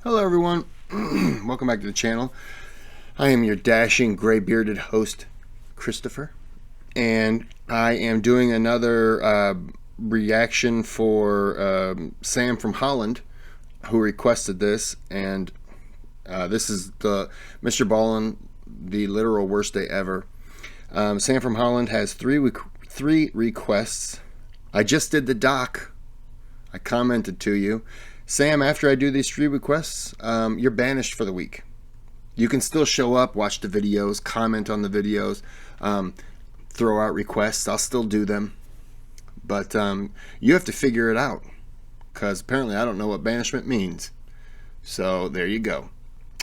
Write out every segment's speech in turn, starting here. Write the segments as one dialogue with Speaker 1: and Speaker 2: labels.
Speaker 1: Hello everyone, welcome back to the channel. I am your dashing gray-bearded host, Christopher, and I am doing another reaction for Sam from Holland, who requested this, and this is the Mrballen, the literal worst day ever. Sam from Holland has three requests. I just did the doc. I commented to you. Sam, after I do these 3 requests, you're banished for the week. You can still show up, watch the videos, comment on the videos, throw out requests. I'll still do them. But you have to figure it out, because apparently I don't know what banishment means. So there you go.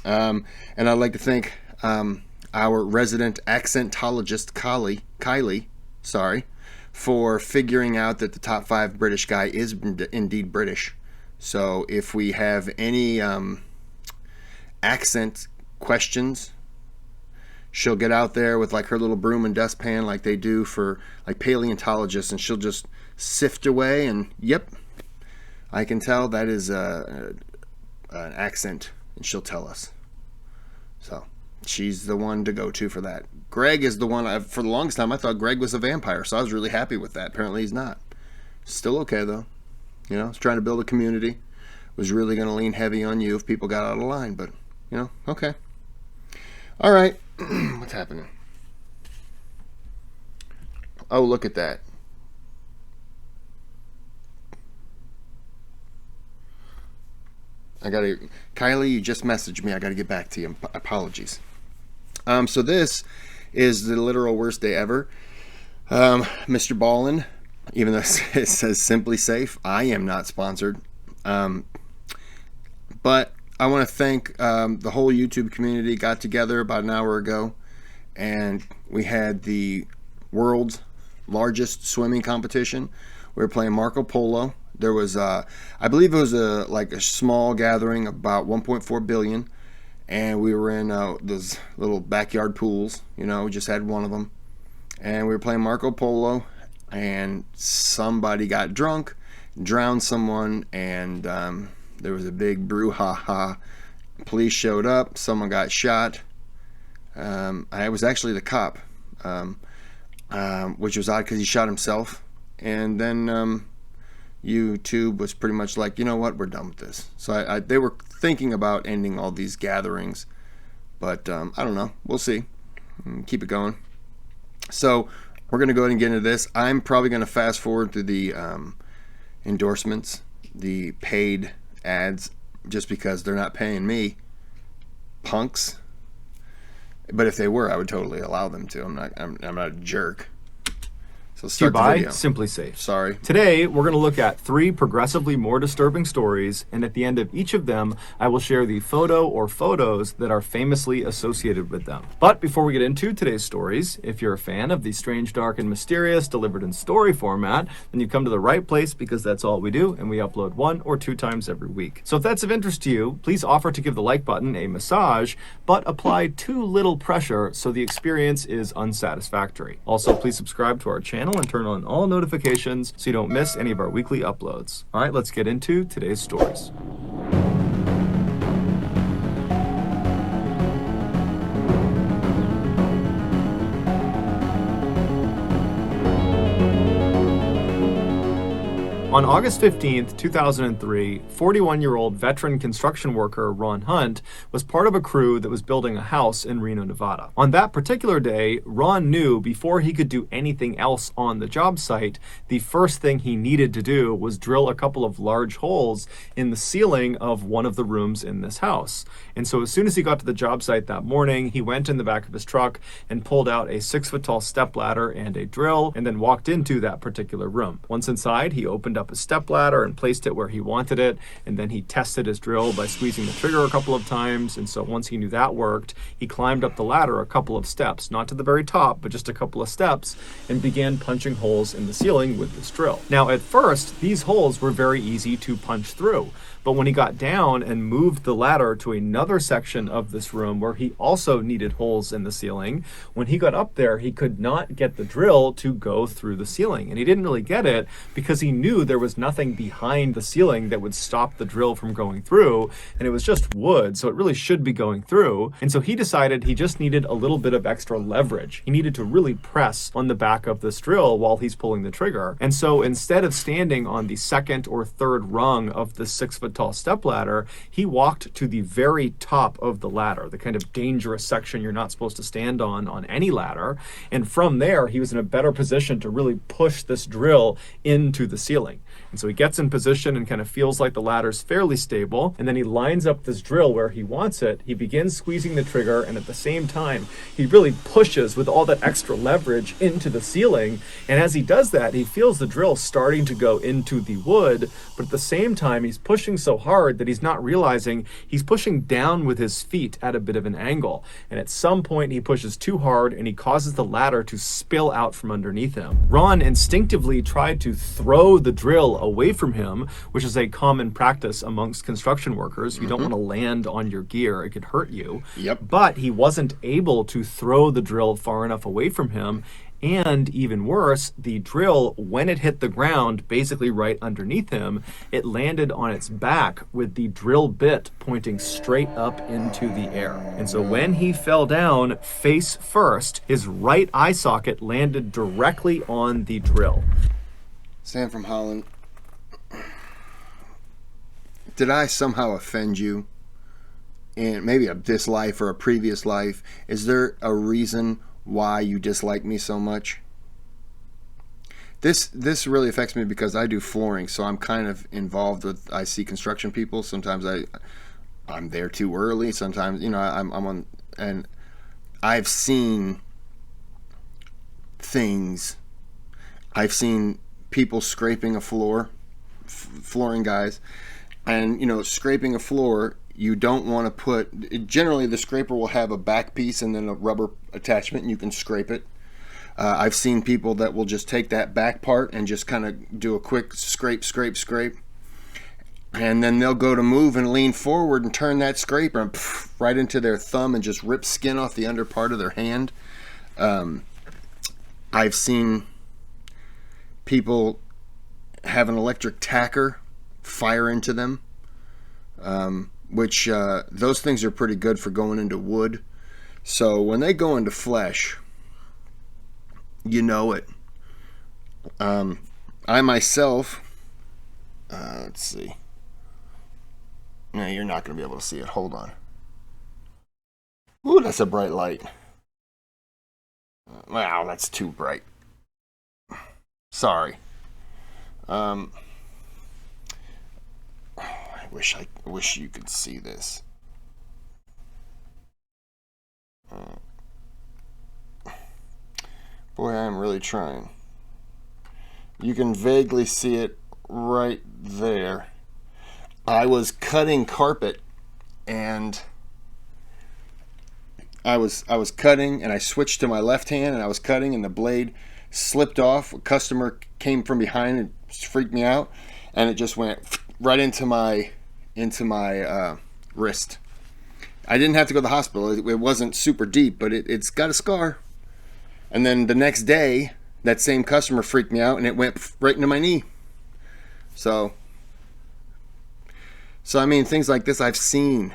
Speaker 1: And I'd like to thank our resident accentologist, Kylie, for figuring out that the top 5 British guy is indeed British. So if we have any accent questions, she'll get out there with like her little broom and dustpan like they do for like paleontologists, and she'll just sift away and yep, I can tell that is an accent, and she'll tell us. So she's the one to go to for that. Greg is the one, for the longest time I thought Greg was a vampire, so I was really happy with that. Apparently he's not. Still okay though. You know, it's trying to build a community. Was really going to lean heavy on you if people got out of line, but, you know, okay. All right. What's happening? Oh, look at that. Kylie, you just messaged me. I got to get back to you. Apologies. So this is the literal worst day ever. Mrballen, even though it says SimpliSafe, I am not sponsored. But I want to thank the whole YouTube community. Got together about an hour ago, and we had the world's largest swimming competition. We were playing Marco Polo. There was, I believe it was like a small gathering, about 1.4 billion, and we were in those little backyard pools. You know, we just had one of them, and we were playing Marco Polo. And somebody got drunk, drowned someone, and there was a big brouhaha. Police showed up, someone got shot. I was actually the cop, which was odd because he shot himself. And then YouTube was pretty much like, you know what, we're done with this. So they were thinking about ending all these gatherings, but I don't know, we'll see. Keep it going. So we're going to go ahead and get into this. I'm probably going to fast forward through the endorsements, the paid ads, just because they're not paying me, punks. But if they were, I would totally allow them to. I'm not a jerk. So start the video.
Speaker 2: SimpliSafe.
Speaker 1: Sorry.
Speaker 2: Today, we're going to look at 3 progressively more disturbing stories, and at the end of each of them, I will share the photo or photos that are famously associated with them. But before we get into today's stories, if you're a fan of the strange, dark, and mysterious delivered in story format, then you've come to the right place, because that's all we do, and we upload 1 or 2 times every week. So if that's of interest to you, please offer to give the like button a massage, but apply too little pressure so the experience is unsatisfactory. Also, please subscribe to our channel and turn on all notifications so you don't miss any of our weekly uploads. All right, let's get into today's stories. On August 15th, 2003, 41-year-old veteran construction worker Ron Hunt was part of a crew that was building a house in Reno, Nevada. On that particular day, Ron knew before he could do anything else on the job site, the first thing he needed to do was drill a couple of large holes in the ceiling of one of the rooms in this house. And so as soon as he got to the job site that morning, he went in the back of his truck and pulled out a 6-foot-tall stepladder and a drill, and then walked into that particular room. Once inside, he opened up a stepladder and placed it where he wanted it, and then he tested his drill by squeezing the trigger a couple of times. And so once he knew that worked, he climbed up the ladder a couple of steps, not to the very top, but just a couple of steps, and began punching holes in the ceiling with this drill. Now at first, these holes were very easy to punch through, But when he got down and moved the ladder to another section of this room where he also needed holes in the ceiling, when he got up there, he could not get the drill to go through the ceiling. And he didn't really get it because he knew there was nothing behind the ceiling that would stop the drill from going through, and it was just wood, so it really should be going through. And so he decided he just needed a little bit of extra leverage. He needed to really press on the back of this drill while he's pulling the trigger. And so instead of standing on the second or third rung of the 6-foot-tall stepladder, he walked to the very top of the ladder, the kind of dangerous section you're not supposed to stand on any ladder. And from there, he was in a better position to really push this drill into the ceiling. And so he gets in position and kind of feels like the ladder's fairly stable. And then he lines up this drill where he wants it. He begins squeezing the trigger, and at the same time, he really pushes with all that extra leverage into the ceiling. And as he does that, he feels the drill starting to go into the wood, but at the same time, he's pushing so hard that he's not realizing he's pushing down with his feet at a bit of an angle. And at some point, he pushes too hard and he causes the ladder to spill out from underneath him. Ron instinctively tried to throw the drill away from him, which is a common practice amongst construction workers. You don't want to land on your gear, it could hurt you.
Speaker 1: Yep.
Speaker 2: But he wasn't able to throw the drill far enough away from him. And even worse, the drill, when it hit the ground, basically right underneath him, it landed on its back with the drill bit pointing straight up into the air. And so when he fell down face first, his right eye socket landed directly on the drill.
Speaker 1: Sam from Holland, did I somehow offend you in maybe this life or a previous life? Is there a reason why you dislike me so much? This really affects me because I do flooring, so I'm kind of involved with, I see construction people. Sometimes I'm there too early. Sometimes, you know, I'm on, and I've seen things. I've seen people scraping a floor, flooring guys, and, you know, scraping a floor, you don't want to put, generally the scraper will have a back piece and then a rubber attachment, and you can scrape it. I've seen people that will just take that back part and just kind of do a quick scrape, and then they'll go to move and lean forward and turn that scraper and right into their thumb and just rip skin off the under part of their hand. I've seen people have an electric tacker fire into them, which those things are pretty good for going into wood. So when they go into flesh, you know it. I myself, let's see. No, you're not going to be able to see it. Hold on. Ooh, that's a bright light. Wow, that's too bright. Sorry. I wish you could see this. Boy, I am really trying. You can vaguely see it right there. I was cutting carpet, and I was cutting, and I switched to my left hand, and I was cutting, and the blade slipped off. A customer came from behind and freaked me out, and it just went right into my wrist. I didn't have to go to the hospital. It wasn't super deep, but it's got a scar. And then the next day, that same customer freaked me out, and it went right into my knee. So I mean, things like this I've seen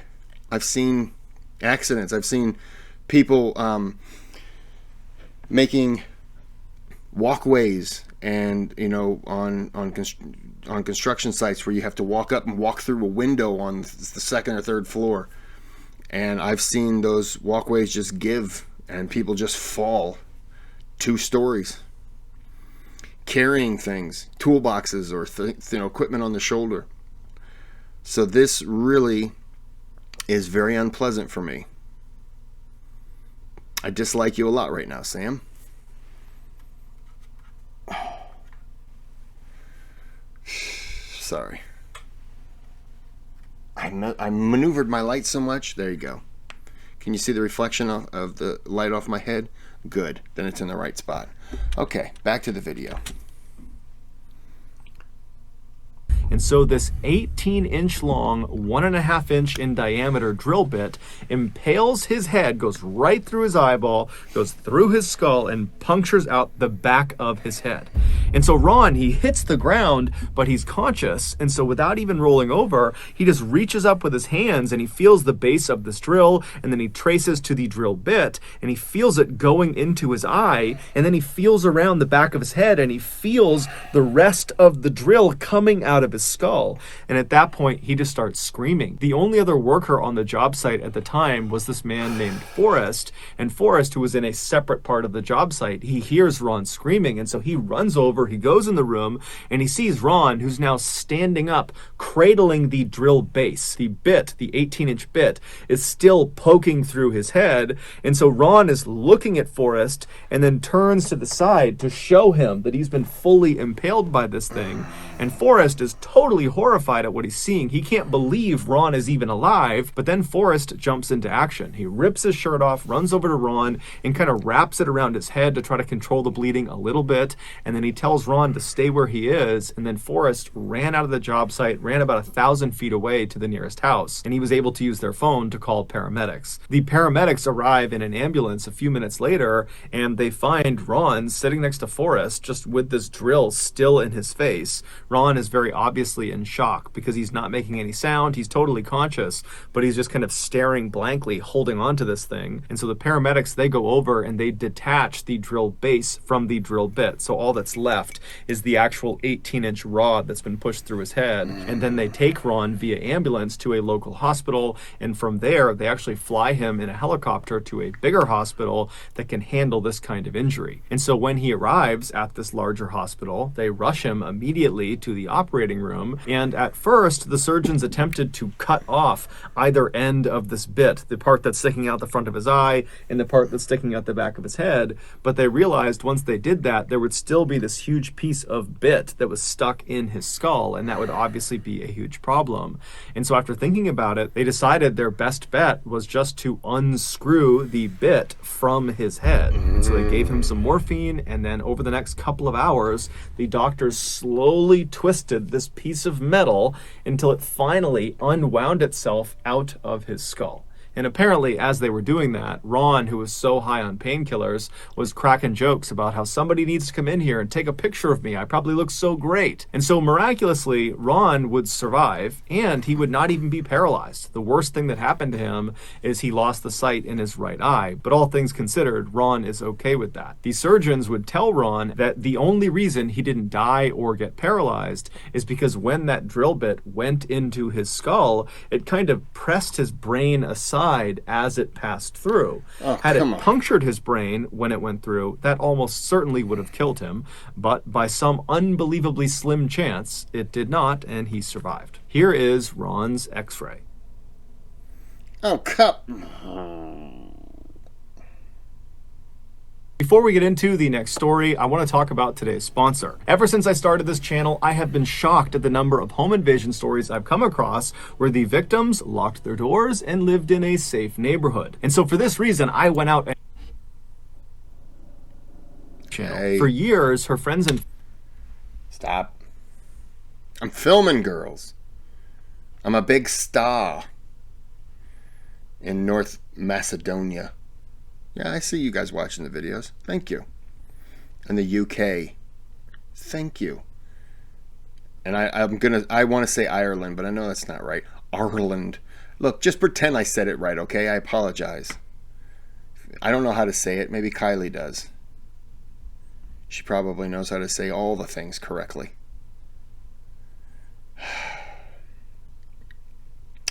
Speaker 1: accidents. I've seen people making walkways, and you know, on construction sites where you have to walk up and walk through a window on the second or third floor, and I've seen those walkways just give and people just fall 2 stories carrying things, toolboxes, or equipment on the shoulder. So this really is very unpleasant for me. I dislike you a lot right now, Sam. Sorry. I maneuvered my light so much. There you go. Can you see the reflection of the light off my head? Good. Then it's in the right spot. Okay, back to the video.
Speaker 2: And so this 18-inch long, 1.5-inch in diameter drill bit impales his head, goes right through his eyeball, goes through his skull, and punctures out the back of his head. And so Ron, he hits the ground, but he's conscious. And so without even rolling over, he just reaches up with his hands and he feels the base of this drill, and then he traces to the drill bit and he feels it going into his eye, and then he feels around the back of his head and he feels the rest of the drill coming out of his skull. And at that point, he just starts screaming. The only other worker on the job site at the time was this man named Forrest, and Forrest, who was in a separate part of the job site, he hears Ron screaming, and so he runs over, he goes in the room, and he sees Ron, who's now standing up, cradling the drill base. The bit, the 18-inch bit, is still poking through his head, and so Ron is looking at Forrest and then turns to the side to show him that he's been fully impaled by this thing. And Forrest is totally horrified at what he's seeing. He can't believe Ron is even alive, but then Forrest jumps into action. He rips his shirt off, runs over to Ron, and kind of wraps it around his head to try to control the bleeding a little bit, and then he tells Ron to stay where he is, and then Forrest ran out of the job site, ran about 1,000 feet away to the nearest house, and he was able to use their phone to call paramedics. The paramedics arrive in an ambulance a few minutes later, and they find Ron sitting next to Forrest, just with this drill still in his face. Ron is very obviously in shock because he's not making any sound. He's totally conscious, but he's just kind of staring blankly, holding on to this thing. And so the paramedics, they go over and they detach the drill base from the drill bit. So all that's left is the actual 18-inch rod that's been pushed through his head. And then they take Ron via ambulance to a local hospital. And from there, they actually fly him in a helicopter to a bigger hospital that can handle this kind of injury. And so when he arrives at this larger hospital, they rush him immediately to the operating room. And at first, the surgeons attempted to cut off either end of this bit, the part that's sticking out the front of his eye and the part that's sticking out the back of his head. But they realized once they did that, there would still be this huge piece of bit that was stuck in his skull, and that would obviously be a huge problem. And so after thinking about it, they decided their best bet was just to unscrew the bit from his head. And so they gave him some morphine, and then over the next couple of hours, the doctors slowly twisted this piece of metal until it finally unwound itself out of his skull. And apparently, as they were doing that, Ron, who was so high on painkillers, was cracking jokes about how somebody needs to come in here and take a picture of me. I probably look so great. And so miraculously, Ron would survive, and he would not even be paralyzed. The worst thing that happened to him is he lost the sight in his right eye. But all things considered, Ron is okay with that. The surgeons would tell Ron that the only reason he didn't die or get paralyzed is because when that drill bit went into his skull, it kind of pressed his brain aside as it passed through. Had it punctured his brain when it went through, that almost certainly would have killed him, but by some unbelievably slim chance, it did not, and he survived. Here is Ron's x-ray.
Speaker 1: Oh, cup.
Speaker 2: Before we get into the next story, I want to talk about today's sponsor. Ever since I started this channel, I have been shocked at the number of home invasion stories I've come across where the victims locked their doors and lived in a safe neighborhood. And so for this reason, I went out and for years, her friends and
Speaker 1: Stop. I'm filming, girls. I'm a big star in North Macedonia. Yeah, I see you guys watching the videos. Thank you. In the UK. Thank you. And I want to say Ireland, but I know that's not right. Ireland. Look, just pretend I said it right, okay? I apologize. I don't know how to say it. Maybe Kylie does. She probably knows how to say all the things correctly.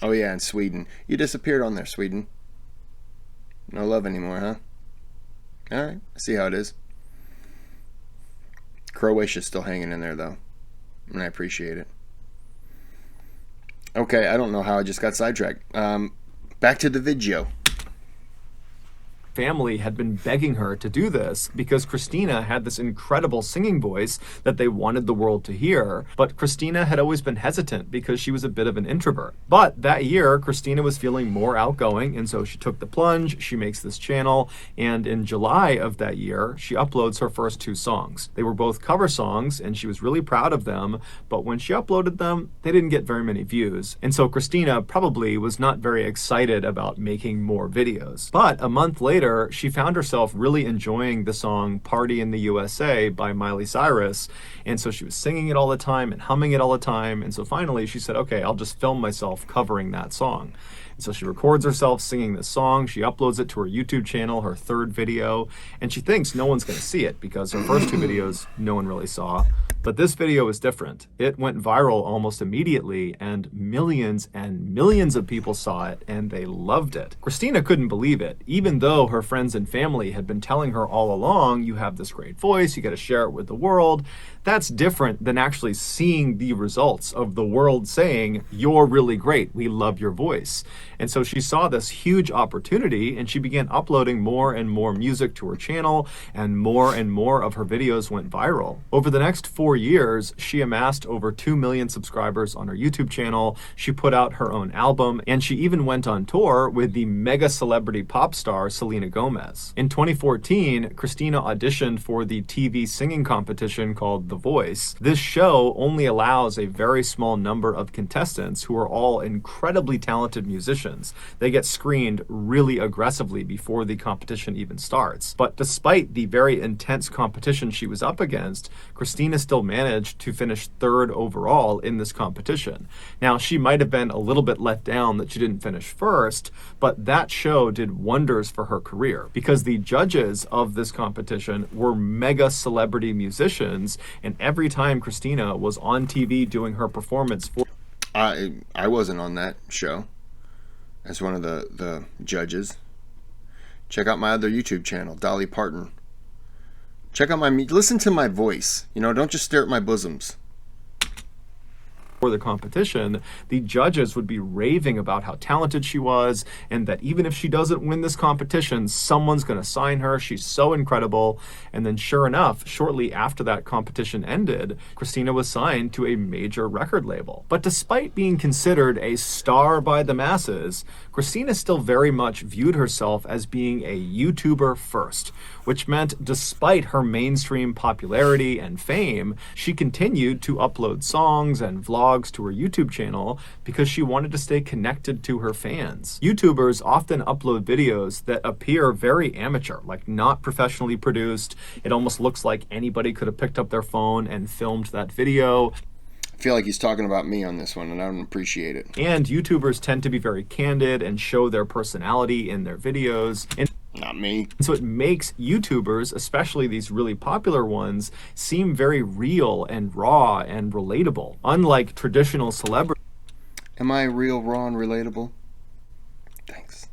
Speaker 1: Oh yeah, and Sweden. You disappeared on there, Sweden. No love anymore, huh? All right, I see how it is. Croatia's still hanging in there, though, and I appreciate it. Okay, I don't know how I just got sidetracked. Back to the video.
Speaker 2: family had been begging her to do this because Christina had this incredible singing voice that they wanted the world to hear. But Christina had always been hesitant because she was a bit of an introvert. But that year, Christina was feeling more outgoing, and so she took the plunge. She makes this channel, and in July of that year, she uploads her first 2 songs. They were both cover songs, and she was really proud of them, but when she uploaded them, they didn't get very many views. And so Christina probably was not very excited about making more videos. But a month later, she found herself really enjoying the song Party in the USA by Miley Cyrus. And so she was singing it all the time and humming it all the time. And so finally she said, okay, I'll just film myself covering that song. And so she records herself singing this song. She uploads it to her YouTube channel, her 3rd video. And she thinks no one's going to see it because her first 2 videos no one really saw. But this video is different. It went viral almost immediately, and millions of people saw it, and they loved it. Christina couldn't believe it, even though her friends and family had been telling her all along, you have this great voice, you got to share it with the world. That's different than actually seeing the results of the world saying, you're really great, we love your voice. And so she saw this huge opportunity, and she began uploading more and more music to her channel, and more of her videos went viral. Over the next 4 years, she amassed over 2 million subscribers on her YouTube channel. She put out her own album, and she even went on tour with the mega celebrity pop star Selena Gomez. In 2014, Christina auditioned for the TV singing competition called The Voice. This show only allows a very small number of contestants who are all incredibly talented musicians. They get screened really aggressively before the competition even starts. But despite the very intense competition she was up against, Christina still managed to finish 3rd overall in this competition. Now, she might have been a little bit let down that she didn't finish 1st, but that show did wonders for her career because the judges of this competition were mega celebrity musicians, and every time Christina was on TV doing her performance for...
Speaker 1: I wasn't on that show as one of the judges. Check out my other YouTube channel, Dolly Parton. Check out listen to my voice. Don't just stare at my bosoms.
Speaker 2: For the competition, the judges would be raving about how talented she was, and that even if she doesn't win this competition, someone's going to sign her. She's so incredible. And then sure enough, shortly after that competition ended, Christina was signed to a major record label. But despite being considered a star by the masses, Christina still very much viewed herself as being a YouTuber first, which meant despite her mainstream popularity and fame, she continued to upload songs and vlogs to her YouTube channel because she wanted to stay connected to her fans. YouTubers often upload videos that appear very amateur, like not professionally produced. It almost looks like anybody could have picked up their phone and filmed that video.
Speaker 1: I feel like he's talking about me on this one, and I don't appreciate it.
Speaker 2: And YouTubers tend to be very candid and show their personality in their videos.
Speaker 1: Not me.
Speaker 2: So it makes YouTubers, especially these really popular ones, seem very real and raw and relatable, unlike traditional celebrities.
Speaker 1: Am I real, raw, and relatable? Thanks.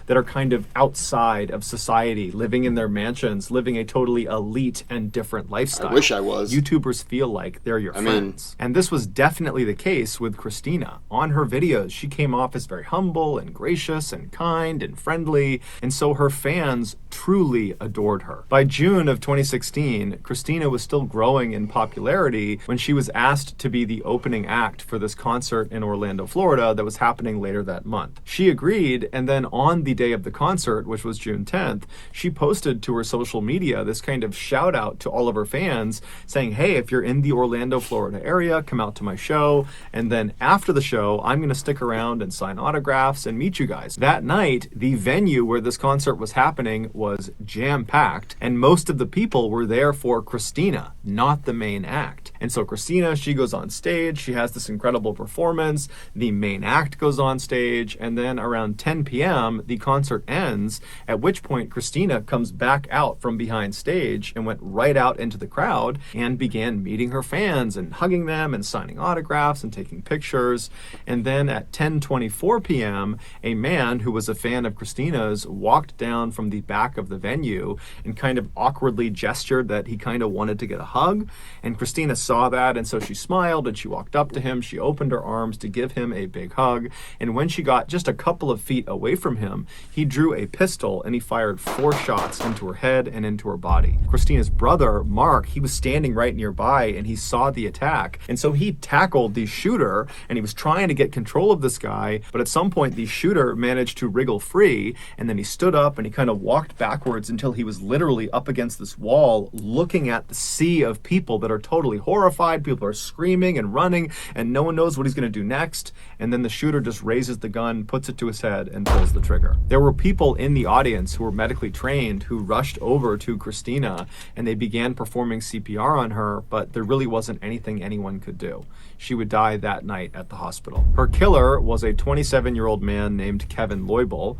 Speaker 2: That are kind of outside of society, living in their mansions, living a totally elite and different lifestyle.
Speaker 1: I wish I was.
Speaker 2: YouTubers feel like they're your friends. And this was definitely the case with Christina. On her videos, she came off as very humble and gracious and kind and friendly, and so her fans truly adored her. By June of 2016, Christina was still growing in popularity when she was asked to be the opening act for this concert in Orlando, Florida that was happening later that month. She agreed, and then on the day of the concert, which was June 10th, she posted to her social media this kind of shout out to all of her fans saying, hey, if you're in the Orlando, Florida area, come out to my show. And then after the show, I'm going to stick around and sign autographs and meet you guys. That night, the venue where this concert was happening was jam-packed, and most of the people were there for Christina, not the main act. And so Christina, she goes on stage, she has this incredible performance, the main act goes on stage, and then around 10 p.m., the concert ends, at which point Christina comes back out from behind stage and went right out into the crowd and began meeting her fans and hugging them and signing autographs and taking pictures. And then at 10:24 p.m., a man who was a fan of Christina's walked down from the back of the venue and kind of awkwardly gestured that he kind of wanted to get a hug. And Christina saw that, and so she smiled and she walked up to him. She opened her arms to give him a big hug. And when she got just a couple of feet away from him, he drew a pistol and he fired 4 shots into her head and into her body. Christina's brother, Mark, he was standing right nearby and he saw the attack. And so he tackled the shooter and he was trying to get control of this guy. But at some point, the shooter managed to wriggle free, and then he stood up and he kind of walked backwards until he was literally up against this wall looking at the sea of people that are totally horrified. People are screaming and running and no one knows what he's going to do next. And then the shooter just raises the gun, puts it to his head, and pulls the trigger. There were people in the audience who were medically trained who rushed over to Christina and they began performing CPR on her, but there really wasn't anything anyone could do. She would die that night at the hospital. Her killer was a 27-year-old man named Kevin Loibel.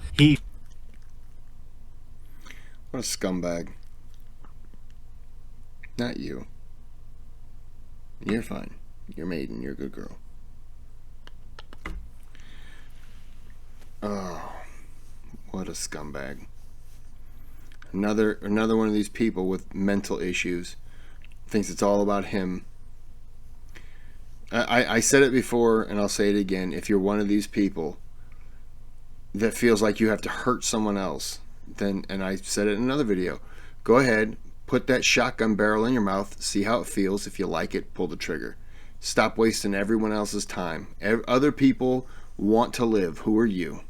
Speaker 1: What a scumbag. Not you. You're fine. You're maiden. You're a good girl. Oh, what a scumbag. Another one of these people with mental issues thinks it's all about him. I said it before and I'll say it again. If you're one of these people that feels like you have to hurt someone else, then, and I said it in another video, go ahead, put that shotgun barrel in your mouth, see how it feels. If you like it, pull the trigger. Stop wasting everyone else's time. Other people want to live. Who are you?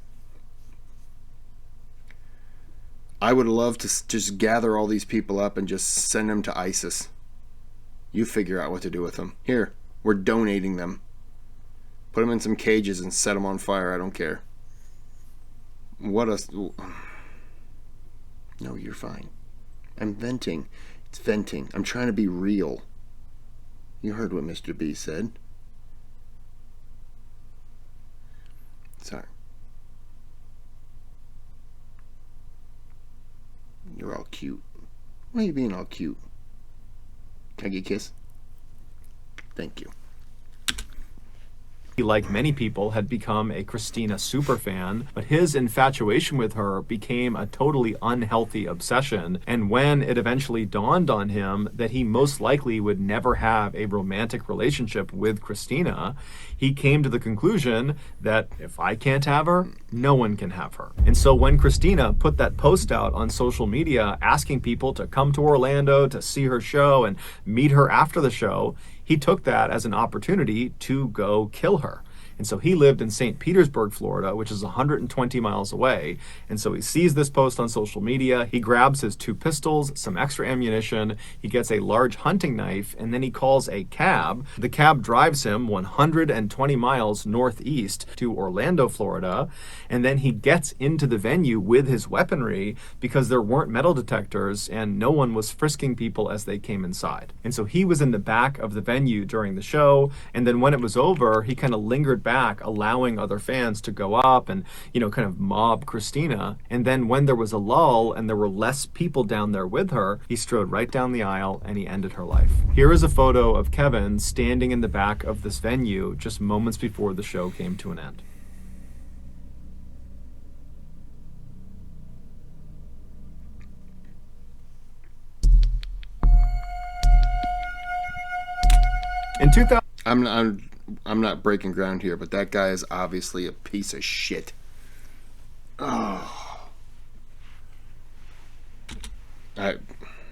Speaker 1: I would love to just gather all these people up and just send them to ISIS. You figure out what to do with them. Here, we're donating them. Put them in some cages and set them on fire. I don't care. What a... No, you're fine. I'm venting. It's venting. I'm trying to be real. You heard what Mr. B said. Sorry. You're all cute. Why are you being all cute? Can I get a kiss? Thank you.
Speaker 2: He, like many people, had become a Christina superfan, but his infatuation with her became a totally unhealthy obsession. And when it eventually dawned on him that he most likely would never have a romantic relationship with Christina, he came to the conclusion that if I can't have her, no one can have her. And so when Christina put that post out on social media asking people to come to Orlando to see her show and meet her after the show, he took that as an opportunity to go kill her. And so he lived in St. Petersburg, Florida, which is 120 miles away. And so he sees this post on social media. He grabs his 2 pistols, some extra ammunition. He gets a large hunting knife, and then he calls a cab. The cab drives him 120 miles northeast to Orlando, Florida. And then he gets into the venue with his weaponry because there weren't metal detectors and no one was frisking people as they came inside. And so he was in the back of the venue during the show. And then when it was over, he kind of lingered back, allowing other fans to go up and, kind of mob Christina. And then when there was a lull and there were less people down there with her, he strode right down the aisle and he ended her life. Here is a photo of Kevin standing in the back of this venue just moments before the show came to an end. In 2000,
Speaker 1: I'm not breaking ground here, but that guy is obviously a piece of shit. Oh.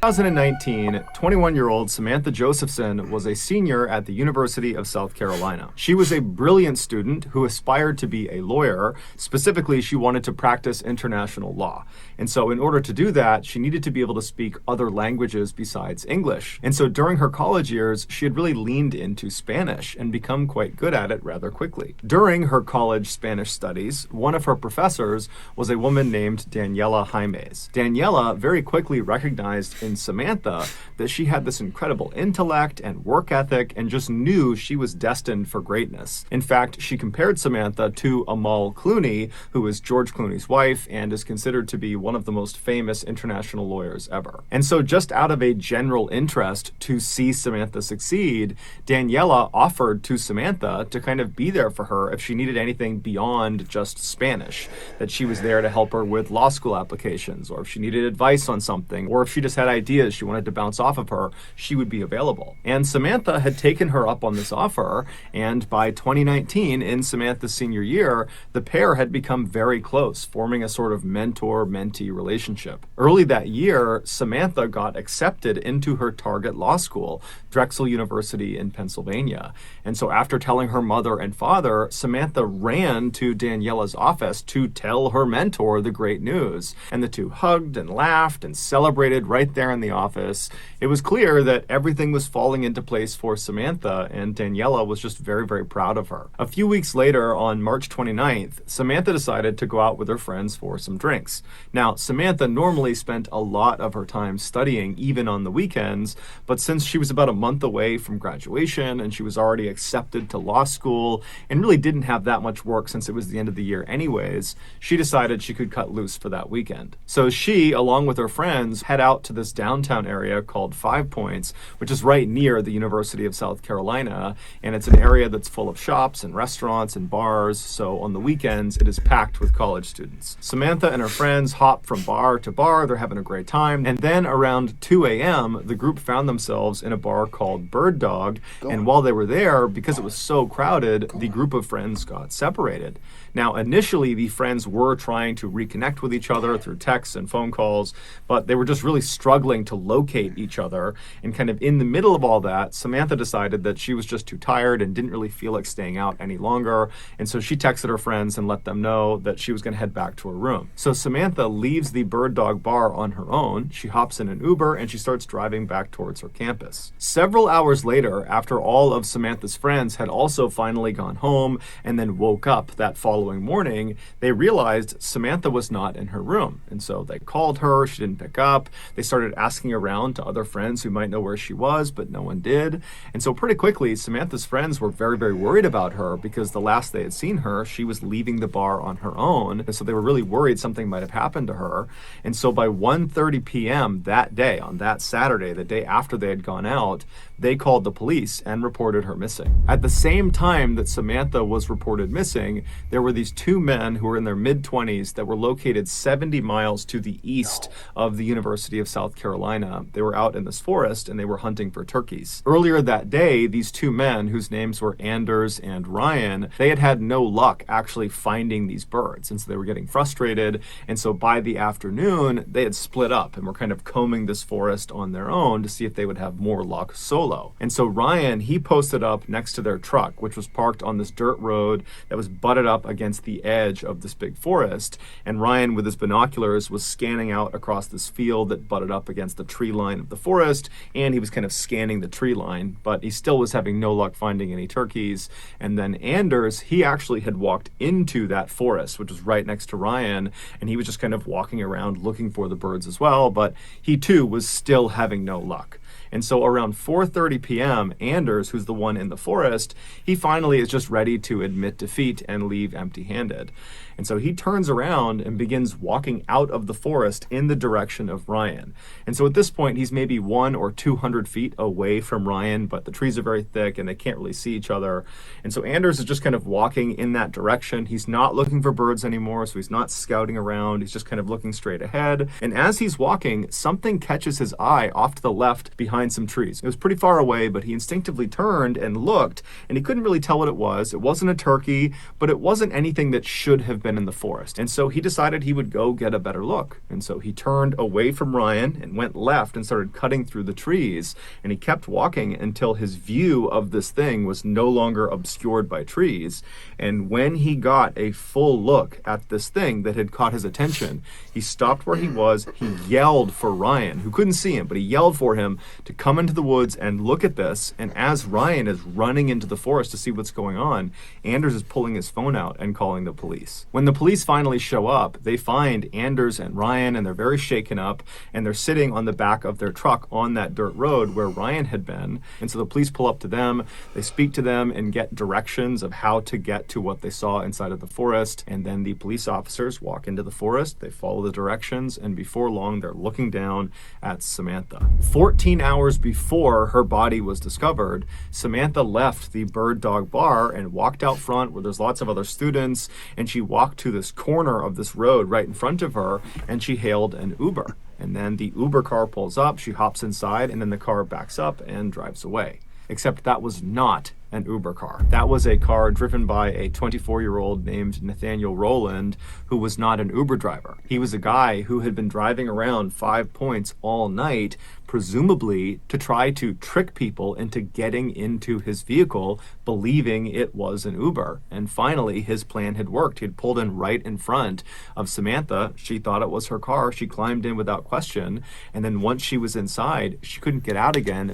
Speaker 2: 2019, 21-year-old Samantha Josephson was a senior at the University of South Carolina. She was a brilliant student who aspired to be a lawyer. Specifically, she wanted to practice international law. And so in order to do that, she needed to be able to speak other languages besides English. And so during her college years, she had really leaned into Spanish and become quite good at it rather quickly. During her college Spanish studies, one of her professors was a woman named Daniela Jaimes. Daniela very quickly recognized in Samantha that she had this incredible intellect and work ethic and just knew she was destined for greatness. In fact, she compared Samantha to Amal Clooney, who is George Clooney's wife and is considered to be one of the most famous international lawyers ever. And so just out of a general interest to see Samantha succeed, Daniela offered to Samantha to kind of be there for her if she needed anything beyond just Spanish, that she was there to help her with law school applications, or if she needed advice on something, or if she just had ideas ideas she wanted to bounce off of her, she would be available. And Samantha had taken her up on this offer, and by 2019, in Samantha's senior year, the pair had become very close, forming a sort of mentor-mentee relationship. Early that year, Samantha got accepted into her target law school, Drexel University in Pennsylvania. And so after telling her mother and father, Samantha ran to Daniela's office to tell her mentor the great news. And the two hugged and laughed and celebrated right there in the office. It was clear that everything was falling into place for Samantha, and Daniela was just very, very proud of her. A few weeks later, on March 29th, Samantha decided to go out with her friends for some drinks. Now, Samantha normally spent a lot of her time studying, even on the weekends, but since she was about a month away from graduation and she was already accepted to law school and really didn't have that much work since it was the end of the year anyways, she decided she could cut loose for that weekend. So she, along with her friends, head out to this downtown area called Five Points, which is right near the University of South Carolina, and it's an area that's full of shops and restaurants and bars, so on the weekends it is packed with college students. Samantha and her friends hop from bar to bar, they're having a great time, and then around 2 a.m. the group found themselves in a bar called Bird Dog, and while they were there, because it was so crowded, the group of friends got separated. Now, initially, the friends were trying to reconnect with each other through texts and phone calls, but they were just really struggling to locate each other. And kind of in the middle of all that, Samantha decided that she was just too tired and didn't really feel like staying out any longer. And so she texted her friends and let them know that she was going to head back to her room. So Samantha leaves the Bird Dog bar on her own. She hops in an Uber and she starts driving back towards her campus. Several hours later, after all of Samantha's friends had also finally gone home and then woke up that following morning, they realized Samantha was not in her room. And so they called her, she didn't pick up. They started asking around to other friends who might know where she was, but no one did. And so pretty quickly, Samantha's friends were very, very worried about her because the last they had seen her, she was leaving the bar on her own. And so they were really worried something might have happened to her. And so by 1:30 p.m. that day, on that Saturday, the day after they had gone out, they called the police and reported her missing. At the same time that Samantha was reported missing, there were these two men who were in their mid-20s that were located 70 miles to the east of the University of South Carolina. They were out in this forest and they were hunting for turkeys. Earlier that day, these two men, whose names were Anders and Ryan, they had had no luck actually finding these birds, and so they were getting frustrated. And so by the afternoon, they had split up and were kind of combing this forest on their own to see if they would have more luck solo. And so Ryan, he posted up next to their truck, which was parked on this dirt road that was butted up against the edge of this big forest. And Ryan, with his binoculars, was scanning out across this field that butted up against the tree line of the forest, and he was kind of scanning the tree line, but he still was having no luck finding any turkeys. And then Anders, he actually had walked into that forest, which was right next to Ryan, and he was just kind of walking around looking for the birds as well, but he too was still having no luck. And so around 4:30 p.m., Anders, who's the one in the forest, he finally is just ready to admit defeat and leave empty-handed. And so he turns around and begins walking out of the forest in the direction of Ryan. And so at this point, he's maybe 100 or 200 feet away from Ryan, but the trees are very thick and they can't really see each other. And so Anders is just kind of walking in that direction. He's not looking for birds anymore, so he's not scouting around. He's just kind of looking straight ahead. And as he's walking, something catches his eye off to the left behind some trees. It was pretty far away, but he instinctively turned and looked, and he couldn't really tell what it was. It wasn't a turkey, but it wasn't anything that should have been in the forest. And so he decided he would go get a better look. And so he turned away from Ryan and went left and started cutting through the trees. And he kept walking until his view of this thing was no longer obscured by trees. And when he got a full look at this thing that had caught his attention, he stopped where he was. He yelled for Ryan, who couldn't see him, but he yelled for him to come into the woods and look at this. And as Ryan is running into the forest to see what's going on, Anders is pulling his phone out and calling the police. When the police finally show up, they find Anders and Ryan, and they're very shaken up, and they're sitting on the back of their truck on that dirt road where Ryan had been. And so the police pull up to them, they speak to them and get directions of how to get to what they saw inside of the forest. And then the police officers walk into the forest, they follow the directions, and before long, they're looking down at Samantha. 14 hours before her body was discovered, Samantha left the Bird Dog bar and walked out front where there's lots of other students, and she walked to this corner of this road right in front of her, and she hailed an Uber. And then the Uber car pulls up, she hops inside, and then the car backs up and drives away. Except that was not an Uber car. That was a car driven by a 24-year-old named Nathaniel Rowland, who was not an Uber driver. He was a guy who had been driving around 5 Points all night, presumably to try to trick people into getting into his vehicle, believing it was an Uber. And finally, his plan had worked. He had pulled in right in front of Samantha. She thought it was her car. She climbed in without question. And then once she was inside, she couldn't get out again.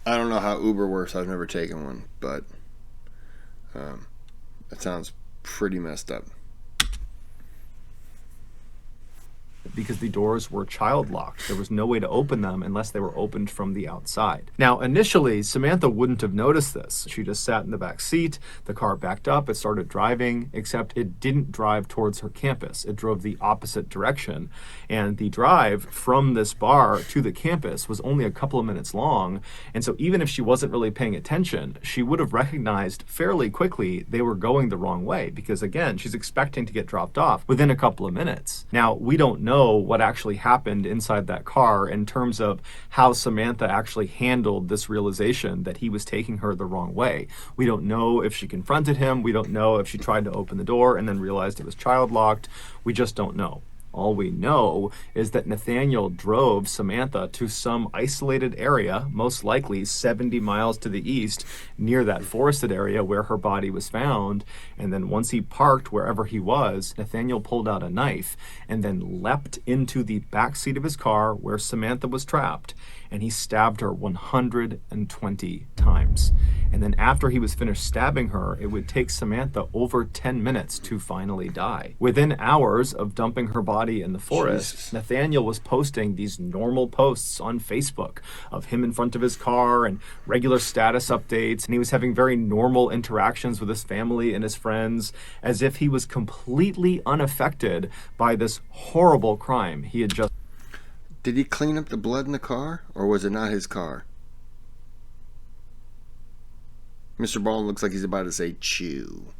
Speaker 1: I don't know how Uber works. I've never taken one, but that sounds pretty messed up.
Speaker 2: Because the doors were child locked. There was no way to open them unless they were opened from the outside. Now, initially, Samantha wouldn't have noticed this. She just sat in the back seat. The car backed up. It started driving, except it didn't drive towards her campus. It drove the opposite direction. And the drive from this bar to the campus was only a couple of minutes long. And so even if she wasn't really paying attention, she would have recognized fairly quickly they were going the wrong way. Because again, she's expecting to get dropped off within a couple of minutes. Now, we don't know what actually happened inside that car in terms of how Samantha actually handled this realization that he was taking her the wrong way. We don't know if she confronted him. We don't know if she tried to open the door and then realized it was child locked. We just don't know. All we know is that Nathaniel drove Samantha to some isolated area, most likely 70 miles to the east, near that forested area where her body was found. And then once he parked wherever he was, Nathaniel pulled out a knife and then leapt into the back seat of his car where Samantha was trapped, and he stabbed her 120 times. And then after he was finished stabbing her, it would take Samantha over 10 minutes to finally die. Within hours of dumping her body in the forest,
Speaker 1: Jesus.
Speaker 2: Nathaniel was posting these normal posts on Facebook of him in front of his car and regular status updates, and he was having very normal interactions with his family and his friends, as if he was completely unaffected by this horrible crime he had just...
Speaker 1: Did he clean up the blood in the car, or was it not his car? Mrballen looks like he's about to say chew.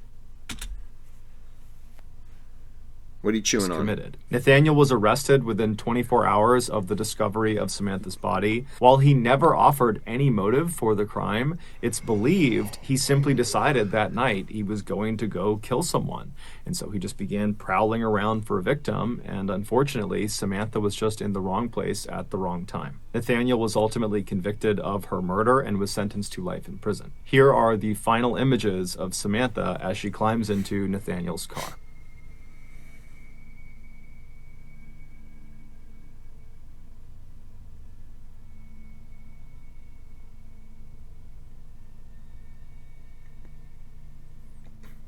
Speaker 1: What are you chewing on?
Speaker 2: Committed. Nathaniel was arrested within 24 hours of the discovery of Samantha's body. While he never offered any motive for the crime, it's believed he simply decided that night he was going to go kill someone. And so he just began prowling around for a victim, and unfortunately, Samantha was just in the wrong place at the wrong time. Nathaniel was ultimately convicted of her murder and was sentenced to life in prison. Here are the final images of Samantha as she climbs into Nathaniel's car.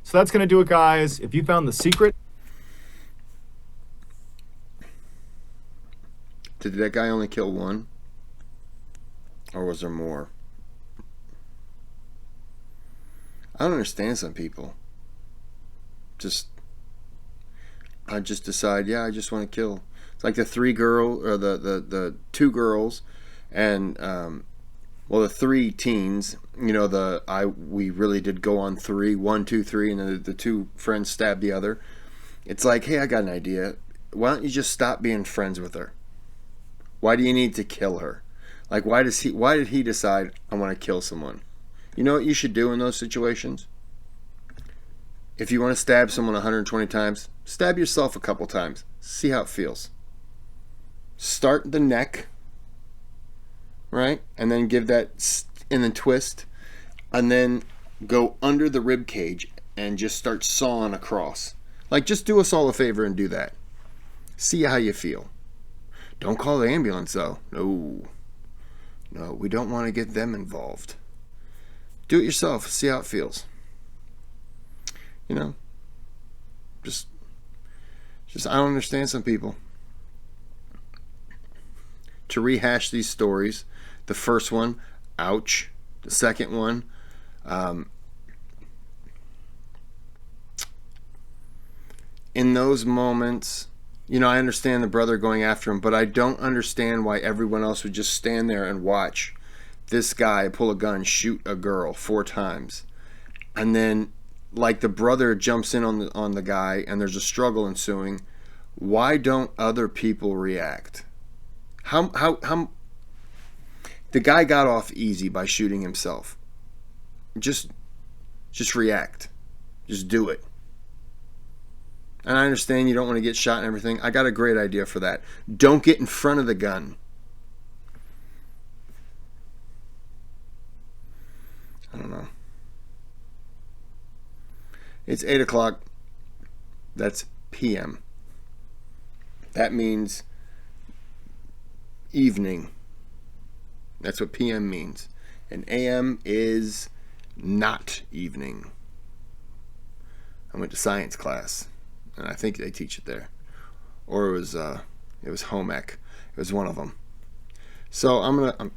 Speaker 2: So that's going to do it, guys. If you found the secret...
Speaker 1: Did that guy only kill one? Or was there more? I don't understand some people. I just decide, yeah, I just want to kill. It's like the the two girls and well, the three teens, you know, we really did go on three, 1, 2, 3, and then the two friends stabbed the other. It's like, hey, I got an idea. Why don't you just stop being friends with her? Why do you need to kill her? Like, why did he decide I want to kill someone? You know what you should do in those situations? If you want to stab someone 120 times, stab yourself a couple times. See how it feels. Start the neck, right? And then give that, and then twist, and then go under the rib cage and just start sawing across. Like, just do us all a favor and do that. See how you feel. Don't call the ambulance, though. No, we don't want to get them involved. Do it yourself. See how it feels. You know, just I don't understand some people. To rehash these stories, the first one, ouch. The second one, in those moments, you know, I understand the brother going after him, but I don't understand why everyone else would just stand there and watch this guy pull a gun, shoot a girl 4 times, and then, like, the brother jumps in on the guy, and there's a struggle ensuing. Why don't other people react? How the guy got off easy by shooting himself. Just react. Just do it. And I understand you don't want to get shot and everything. I got a great idea for that. Don't get in front of the gun. I don't know. It's 8 o'clock. That's p.m. That means evening. That's what p.m. means. And a.m. is not evening. I went to science class, and I think they teach it there. Or it was home ec. It was one of them. So I'm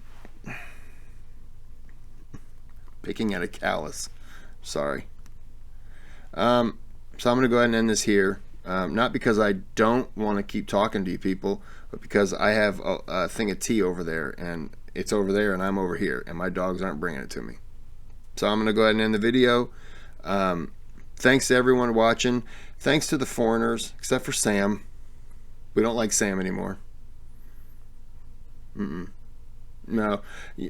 Speaker 1: picking at a callus. Sorry. So I'm going to go ahead and end this here. Not because I don't want to keep talking to you people, but because I have a thing of tea over there, and it's over there, and I'm over here, and my dogs aren't bringing it to me. So I'm going to go ahead and end the video. Thanks to everyone watching. Thanks to the foreigners, except for Sam. We don't like Sam anymore. No.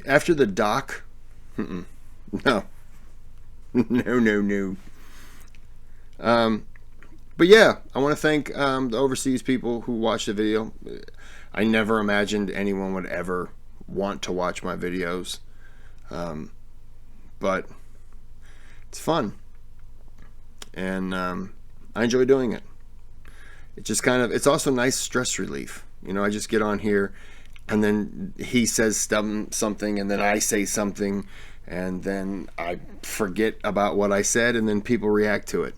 Speaker 1: After the doc, no. No. But yeah, I want to thank the overseas people who watched the video. I never imagined anyone would ever want to watch my videos. But it's fun. And I enjoy doing it. It just it's also nice stress relief. You know, I just get on here, and then he says something, and then I say something, and then I forget about what I said, and then people react to it.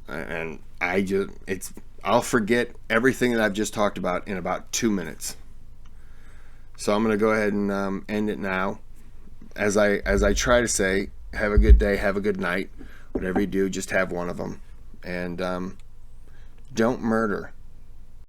Speaker 1: And I'll forget everything that I've just talked about in about 2 minutes. So I'm going to go ahead and end it now. As I try to say, have a good day, have a good night. Whatever you do, just have one of them. And don't murder.